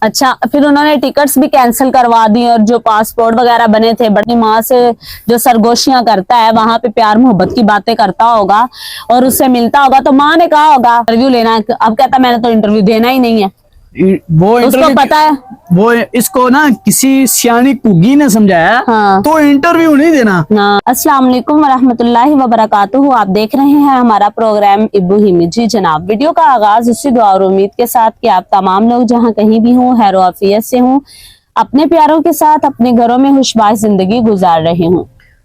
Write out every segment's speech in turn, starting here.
अच्छा, फिर उन्होंने टिकट्स भी कैंसिल करवा दी और जो पासपोर्ट वगैरह बने थे, बड़ी माँ से जो सरगोशियां करता है, वहां पे प्यार मोहब्बत की बातें करता होगा और उससे मिलता होगा, तो माँ ने कहा होगा इंटरव्यू लेना है। अब कहता मैंने तो इंटरव्यू देना ही नहीं है। वो उसको पता है, वो इसको ना किसी सियानी कुगी ने समझाया। हाँ। तो इंटरव्यू नहीं देना। अस्सलाम वालेकुम वरहमतुल्लाहि वबरकातुहू। आप देख रहे हैं हमारा प्रोग्राम इब्बू हिमी। जी जनाब, वीडियो का आगाज उसी दुआ और उम्मीद के साथ कि आप तमाम लोग जहां कहीं भी हों, खैर आफियत से हों, अपने प्यारों के साथ अपने घरों में खुशबाश जिंदगी गुजार रहे हों।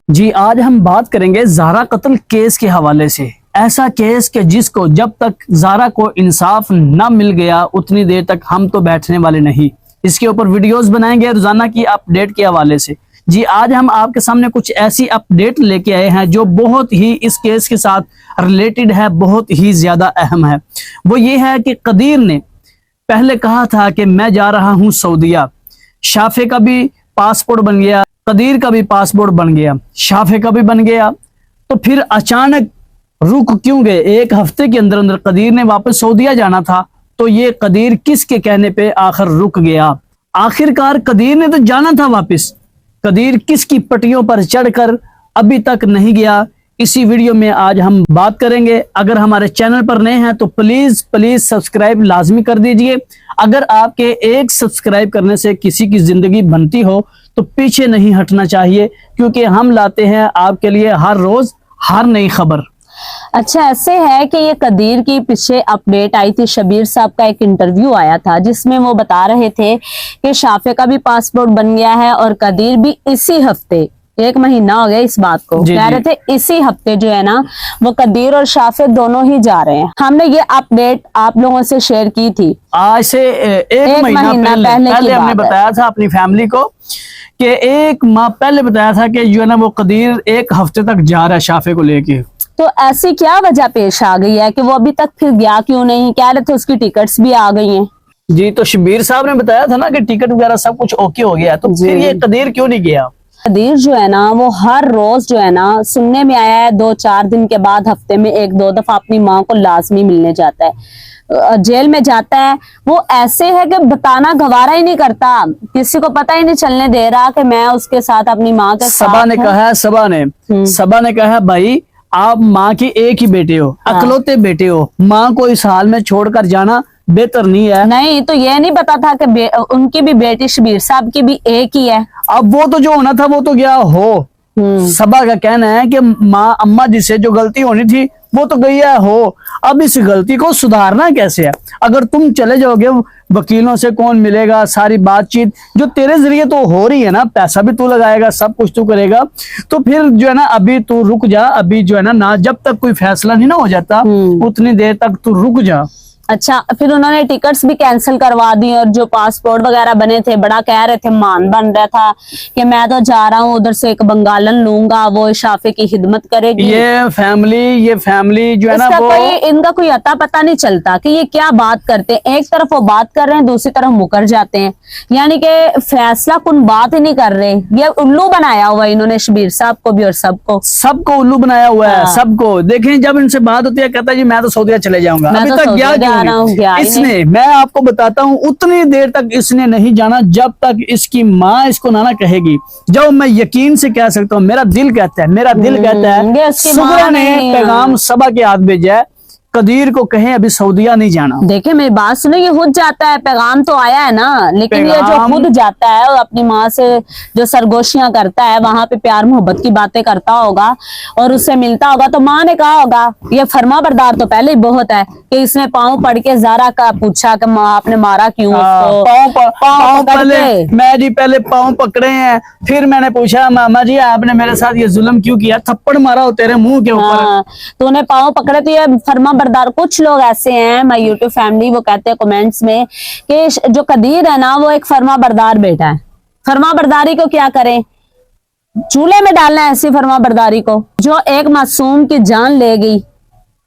जी, आज हम बात करेंगे ज़ारा कत्ल केस के हवाले से। ऐसा केस के जिसको जब तक ज़ारा को इंसाफ न मिल गया उतनी देर तक हम तो बैठने वाले नहीं। इसके ऊपर वीडियोस बनाएंगे रोजाना की अपडेट के हवाले से। जी, आज हम आपके सामने कुछ ऐसी अपडेट लेके आए हैं जो बहुत ही इस केस के साथ रिलेटेड है, बहुत ही ज्यादा अहम है। वो ये है कि कदीर ने पहले कहा था कि मैं जा रहा हूं सऊदीया। शाफे का भी पासपोर्ट बन गया, कदीर का भी पासपोर्ट बन गया, शाफे का भी बन गया। तो फिर अचानक रुक क्यों गए? एक हफ्ते के अंदर अंदर कदीर ने वापस सऊदीया जाना था, तो ये कदीर किसके कहने पे आखिर रुक गया? आखिरकार कदीर ने तो जाना था वापस, कदीर किसकी पटियों पर चढ़कर अभी तक नहीं गया? इसी वीडियो में आज हम बात करेंगे। अगर हमारे चैनल पर नए हैं तो प्लीज सब्सक्राइब लाजमी कर दीजिए। अगर आपके एक सब्सक्राइब करने से किसी की जिंदगी बनती हो तो पीछे नहीं हटना चाहिए, क्योंकि हम लाते हैं आपके लिए हर रोज हर नई खबर। अच्छा, ऐसे है कि ये कदीर की पीछे अपडेट आई थी। शबीर साहब का एक इंटरव्यू आया था जिसमें वो बता रहे थे कि शाफे का भी पासपोर्ट बन गया है और कदीर भी इसी हफ्ते, एक महीना हो गया इस बात को, कह रहे थे इसी हफ्ते जो है ना वो कदीर और शाफे दोनों ही जा रहे हैं। हमने ये अपडेट आप लोगों से शेयर की थी आज से एक महीना पहले हमने बताया था अपनी फैमिली को कि एक माह पहले बताया था कि जो है ना वो कदीर एक हफ्ते तक जा रहा है शाफे को लेके। तो ऐसी क्या वजह पेश आ गई है कि वो अभी तक फिर गया क्यों नहीं? कह रहे थे उसकी टिकट्स भी आ गई हैं। जी, तो शबीर साहब ने बताया था ना कि टिकट वगैरह सब कुछ ओके हो गया, तो फिर ये कदीर क्यों नहीं गया? कदीर जो है ना वो हर रोज जो है ना सुनने में आया है 2-4 दिन के बाद हफ्ते में 1-2 दफा अपनी माँ को लाजमी मिलने जाता है, जेल में जाता है। वो ऐसे है कि बताना गवारा ही नहीं करता, किसी को पता ही नहीं चलने दे रहा कि मैं उसके साथ अपनी माँ के साथ। सबा ने कहा भाई आप माँ की एक ही बेटे हो, अकलौते बेटे हो, माँ को इस हाल में छोड़कर जाना बेहतर नहीं है। नहीं तो ये नहीं पता था कि उनकी भी बेटी शबीर साहब की भी एक ही है। अब वो तो जो होना था वो तो गया हो। सबा का कहना है कि माँ अम्मा जी से जो गलती होनी थी वो तो गई है हो, अब इस गलती को सुधारना कैसे है? अगर तुम चले जाओगे वकीलों से कौन मिलेगा? सारी बातचीत जो तेरे जरिए तो हो रही है ना, पैसा भी तू लगाएगा, सब कुछ तू करेगा, तो फिर जो है ना अभी तू रुक जा। अभी जो है ना जब तक कोई फैसला नहीं ना हो जाता उतनी देर तक तू रुक जा। अच्छा, फिर उन्होंने टिकट्स भी कैंसिल करवा दी और जो पासपोर्ट वगैरह बने थे, बड़ा कह रहे थे, मान बन रहा था कि मैं तो जा रहा हूँ उधर से एक बंगालन लूंगा, वो शाफे की खिदमत करेगी। ये फैमिली जो है ना वो इनका कोई अता पता नहीं चलता कि ये क्या बात करते हैं। एक तरफ वो बात कर रहे हैं, दूसरी तरफ मुकर जाते हैं, यानी कि फैसला कुन बात ही नहीं कर रहे। ये उल्लू बनाया हुआ इन्होंने शबीर साहब को भी और सबको उल्लू बनाया हुआ है। सबको देखें, जब इनसे बात होती है कहता है जी मैं तो सऊदीया चले जाऊंगा, अभी तक गया इसने। मैं आपको बताता हूँ उतनी देर तक इसने नहीं जाना जब तक इसकी माँ इसको ना कहेगी। जब मैं यकीन से कह सकता हूँ, मेरा दिल कहता है सुगरा ने पैगाम सबा के हाथ भेजा है, कदीर को कहें अभी सऊदीया नहीं जाना। देखिए मेरी बात सुनो, ये खुद जाता है, पैगाम तो आया है ना, लेकिन ये जो खुद जाता है और अपनी माँ से जो सरगोशियां करता है, वहां पे प्यार मोहब्बत की बातें करता होगा और उससे मिलता होगा, तो माँ ने कहा होगा ये फर्मा बरदार तो पहले ही बहुत है कि इसने पाँव पड़ के ज़ारा का पूछा कि माँ आपने मारा क्यों उसको? पहले पाँव पकड़े हैं, फिर मैंने पूछा मामा जी आपने मेरे साथ ये जुल्म क्यों किया? थप्पड़ मारा हो तेरे मुंह के ऊपर। तो उन्हें पाँव पकड़े, तो ये फर्मा बरदार। कुछ लोग ऐसे हैं माय यूट्यूब फैमिली, वो कहते हैं कमेंट्स में कि जो कदीर है ना वो एक फर्मा बरदार बेटा है। फर्मा बरदारी को क्या करें? चूल्हे में डालना है ऐसी फर्मा बरदारी को। जो एक मासूम की जान ले गई,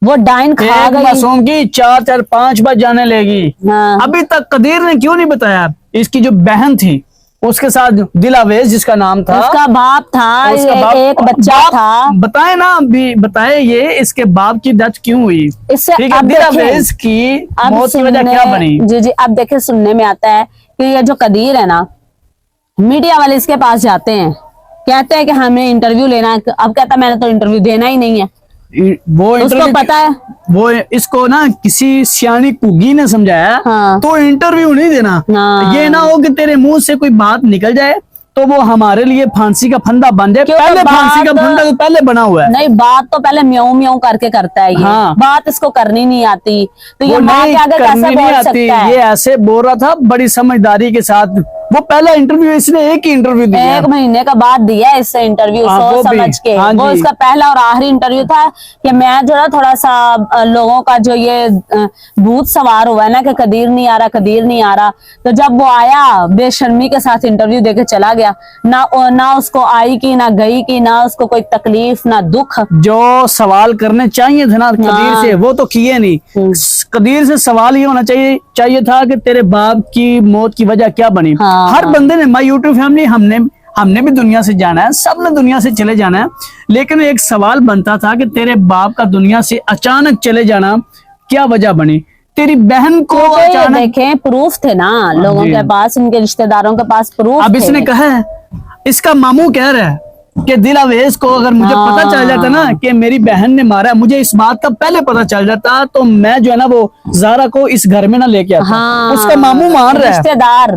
वो डाइन खा गई, मासूम की 4-5 बार जाने लेगी। अभी तक कदीर ने क्यों नहीं बताया? इसकी जो बहन थी उसके साथ दिलावेज जिसका नाम था, उसका बाप था, एक बच्चा था, बताए ना अभी बताए ये इसके बाप की डेथ क्यों हुई? इससे दिलावेज की मौत की वजह क्या बनी? जी अब देखे सुनने में आता है कि ये जो कदीर है ना, मीडिया वाले इसके पास जाते हैं, कहते हैं कि हमें इंटरव्यू लेना है, अब कहता है मैंने तो इंटरव्यू देना ही नहीं है। वो उसको इंटरव्यू पता है। वो इसको ना किसी सियानी कुगी ने समझाया, हाँ। तो इंटरव्यू नहीं देना। हाँ। ये ना हो कि तेरे मुंह से कोई बात निकल जाए तो वो हमारे लिए फांसी का फंदा बन जाए। क्योंकि पहले फांसी का बात- फंदा तो पहले बना हुआ है। नहीं, बात तो पहले म्याऊं म्याऊं करके करता है ये। हाँ। बात इसको करनी नहीं आती, तो ये वो माँ नहीं के आगे करनी कैसे नहीं बोल आती, सकता है? ये ऐसे बोल रहा था बड़ी समझदारी के साथ। वो पहला इंटरव्यू इसने एक ही इंटरव्यू दिया। 1 महीने का बाद दिया इससे इंटरव्यू, हाँ, वो सोच भी। समझ के। हाँ वो जी। इसका पहला और आखिरी इंटरव्यू था कि मैं जो है थोड़ा सा लोगों का जो ये भूत सवार हुआ है ना कि कदीर नहीं आ रहा, कदीर नहीं आ रहा, तो जब वो आया बेशर्मी के साथ इंटरव्यू देके चला गया। ना उसको आई की, ना गई की, ना उसको कोई तकलीफ, ना दुख। जो सवाल करने चाहिए थे ना कदीर हाँ। से, वो तो किए नहीं। कदीर से सवाल ये होना चाहिए था कि तेरे बाप की मौत की वजह क्या बनी। हाँ। हर बंदे ने, माय यूट्यूब फैमिली, हमने भी दुनिया से जाना है, सबने दुनिया से चले जाना है, लेकिन एक सवाल बनता था कि तेरे बाप का दुनिया से अचानक चले जाना क्या वजह बनी। तेरी बहन को तो ये अचानक, देखें, प्रूफ थे ना लोगों जी। के पास, उनके रिश्तेदारों के पास प्रूफ अब थे। इसने कहा है, इसका मामू कह रहा है कि दिल अवेज को अगर मुझे हाँ। पता चल जाता ना कि मेरी बहन ने मारा है, मुझे इस बात का पहले पता चल जाता, तो मैं जो है ना वो ज़ारा को इस घर में ना लेके आता। हाँ। उसका मामू मान रहा है,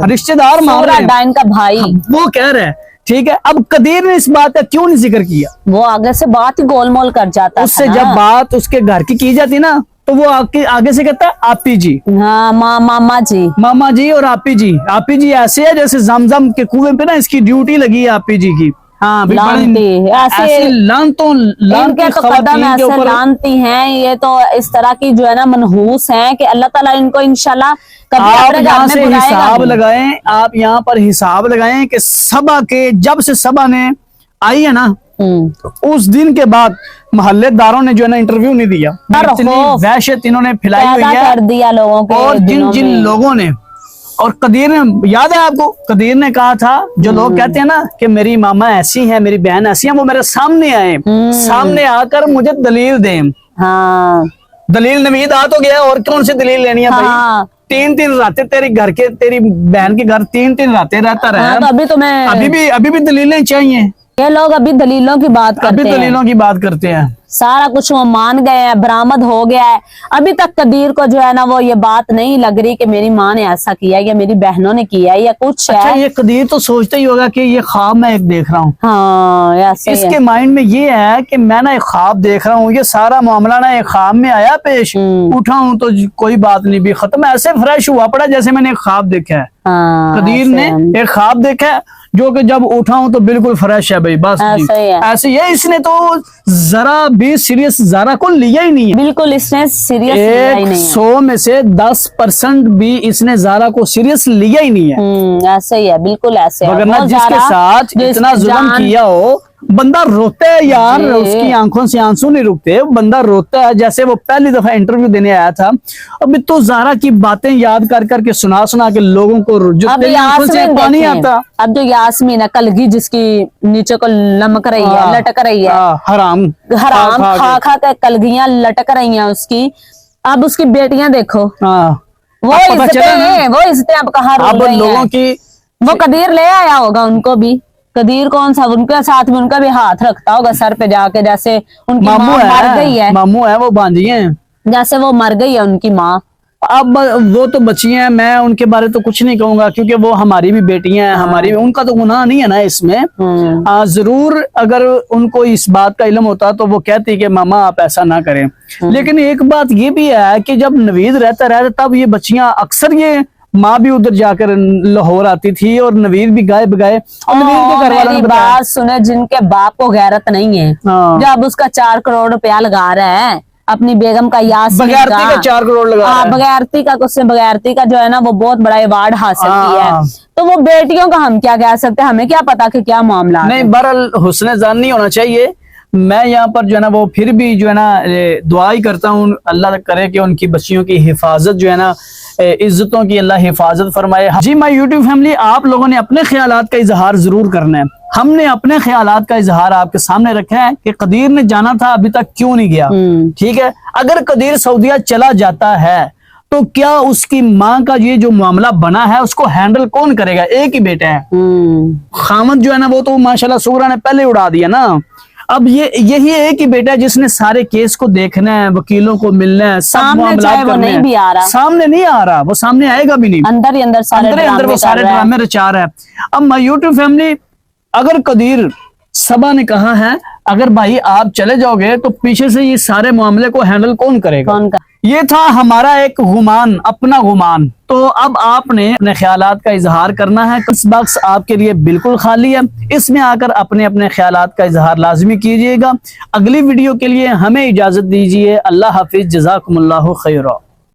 रिश्तेदार मान सूरा रहे हैं, डाइन का भाई। वो कह रहा है। ठीक है, अब कदीर ने इस बात का क्यों नहीं जिक्र किया? वो आगे से बात ही गोलमोल कर जाता उससे था जब ना। बात उसके घर की जाती ना, तो वो आगे से कहता है आपी जी, हाँ, मामा जी। मामा जी और आपी जी ऐसे है जैसे जमजम के कुएं पे ना इसकी ड्यूटी लगी है आपी जी की। हाँ, भी लानती, बड़ी- ऐसे- ऐसी लानतों इनके तो कदम ऐसे लानती हैं, ये तो इस तरह की जो है ना मनहूस हैं कि अल्लाह ताला इनको इंशाल्लाह कभी आप अपने घर यहाँ में से बुलाएगा हिसाब नहीं। लगाएं, आप यहाँ पर हिसाब लगाएं कि सबा के, जब से सबा ने आई है ना, उस दिन के बाद मोहल्लेदारों ने जो है ना इंटरव्यू नहीं दिया। डर, इतनी खौफ वहशत इन्होंने फैलाई हुई पैदा है। कर दिया लोगों के और जिन दिलों जिन में। लोगों ने, और कदीर ने, याद है आपको, कदीर ने कहा था, जो लोग कहते हैं ना कि मेरी मामा ऐसी है, मेरी बहन ऐसी है, वो मेरे सामने आए, सामने आकर मुझे दलील दें। हाँ, दलील नवीद आ तो गया, और कौन सी दलील लेनी है भाई? हाँ। 3 रातें तेरी बहन के घर 3 रातें रहता हाँ, रहा। तो अभी तुम्हें अभी भी दलीलें चाहिए। ये लोग अभी दलीलों की बात अभी करते हैं। दलीलों की बात करते हैं। सारा कुछ वो मान गए हैं, बरामद हो गया है। अभी तक कदीर को जो है ना वो ये बात नहीं लग रही कि मेरी माँ ने ऐसा किया या मेरी बहनों ने किया या कुछ अच्छा, है। ये कदीर तो सोचता ही होगा कि ये ख्वाब मैं एक देख रहा हूँ। हाँ, ऐसे ही इसके है। माइंड में ये है कि मैं ना एक ख्वाब देख रहा हूँ, ये सारा मामला ना एक ख्वाब में आया पेश, उठा हूँ तो कोई बात नहीं भी खत्म, ऐसे फ्रेश हुआ पड़ा जैसे मैंने एक ख्वाब देखा है। हाँ, कदीर ऐसे ने है। एक ख्वाब देखा है जो कि जब उठा हूं तो बिल्कुल फ्रेश है भाई, बस जी। ऐसे ही है। ऐसे ही है। इसने तो जरा भी सीरियस ज़ारा को लिया ही नहीं है। बिल्कुल इसने सीरियस लिया ही एक नहीं है। 100 में से 10% भी इसने ज़ारा को सीरियस लिया ही नहीं है। ऐसे ही है, बिल्कुल ऐसे है। वरना वो जिसके ज़ारा साथ जो इतना इसकी जुल्म जान- किया हो, बंदा रोता है यार, जी। उसकी आंखों से आंसू नहीं रुकते, बंदा रोता है। जैसे वो पहली दफा इंटरव्यू देने आया था, अभी तो ज़ारा की बातें याद कर करके सुना के लोगों को जो अब तेरी आंखों से यास्मीन पानी देखें, आता। अब जो यास्मीन है कलगी जिसकी नीचे को लमक रही है, लटक रही है, हराम हराम खा खा खा के कलगियां लटक रही हैं उसकी। अब उसकी बेटियां देखो, हाँ। वो अब पता इज्जतें चला ना, हैं, वो इज्जतें अब कहाँ अब रोल रही लोगों हैं। की वो कदीर ले आया होगा उनको भी। कदीर कौन सा, उनके साथ में उनका भी हाथ रखता होगा सर पे जाके, जैसे उनकी माँ मामू मर गई है, है, मामू है, वो भांजी हैं। जैसे वो मर गई है उनकी माँ। अब वो तो बची हैं, मैं उनके बारे तो कुछ नहीं कहूंगा क्योंकि वो हमारी भी बेटियां हैं, हमारी भी, उनका तो गुनाह नहीं है ना इसमें। जरूर अगर उनको इस बात का इल्म होता तो वो कहती कि मामा आप ऐसा ना करें। लेकिन एक बात ये भी है कि जब नवीद रहता तब ये बच्चियां अक्सर, ये माँ भी उधर जाकर लाहौर आती थी और नवीद भी गायब गए, और नवीद के घर वालों ने मेरी बताया। बात सुने, जिनके बाप को गैरत नहीं है, हाँ। जब उसका 4 करोड़ रुपया लगा रहा है अपनी बेगम का, यास्मीन बगैरती का 4 करोड़ लगा रहा है। बगैरती का, उसने बगैरती का जो है ना वो बहुत बड़ा अवार्ड हासिल किया है। तो वो बेटियों का हम क्या कह सकते हैं, हमें क्या पता कि क्या मामला नहीं, बहरहाल हुस्न जान नहीं होना चाहिए। मैं यहाँ पर जो है ना वो फिर भी जो है ना दुआ ही करता हूँ, अल्लाह करे कि उनकी बच्चियों की हिफाजत जो है ना, इज्जतों की अल्लाह हिफाजत फरमाए। जी माय यूट्यूब फैमिली, आप लोगों ने अपने ख्यालात का इजहार जरूर करना है। हमने अपने ख्यालात का इजहार आपके सामने रखा है कि कदीर ने जाना था, अभी तक क्यों नहीं गया। ठीक है, अगर कदीर सऊदीया चला जाता है تو کیا اس کی ماں کا یہ جو معاملہ بنا ہے اس کو ہینڈل کون کرے گا؟ ایک ہی بیٹا ہے، خامد جو ہے نا وہ تو ماشاءاللہ سغرا نے پہلے اڑا دیا نا. اب یہی ایک ہی بیٹا ہے جس نے سارے کیس کو دیکھنا ہے، وکیلوں کو ملنا ہے، سب سامنے معاملات چاہے وہ کرنے نہیں ہیں. بھی آ رہا، سامنے نہیں آ رہا، وہ سامنے آئے گا بھی نہیں، اندر ہی اندر سارے اندر وہ سارے ڈرامے رچا رہا ہے. اب مائی یوٹیوب فیملی، اگر قدیر صبا نے کہا ہے اگر بھائی آپ چلے جاؤ گے تو پیچھے سے یہ سارے معاملے کو ہینڈل کون کرے گا؟ کون کا؟ یہ تھا ہمارا ایک گمان، اپنا گمان. تو اب آپ نے اپنے خیالات کا اظہار کرنا ہے. کمنٹس باکس آپ کے لیے بالکل خالی ہے، اس میں آ کر اپنے خیالات کا اظہار لازمی کیجیے گا. اگلی ویڈیو کے لیے ہمیں اجازت دیجیے. اللہ حافظ، جزاکم اللہ خیرا.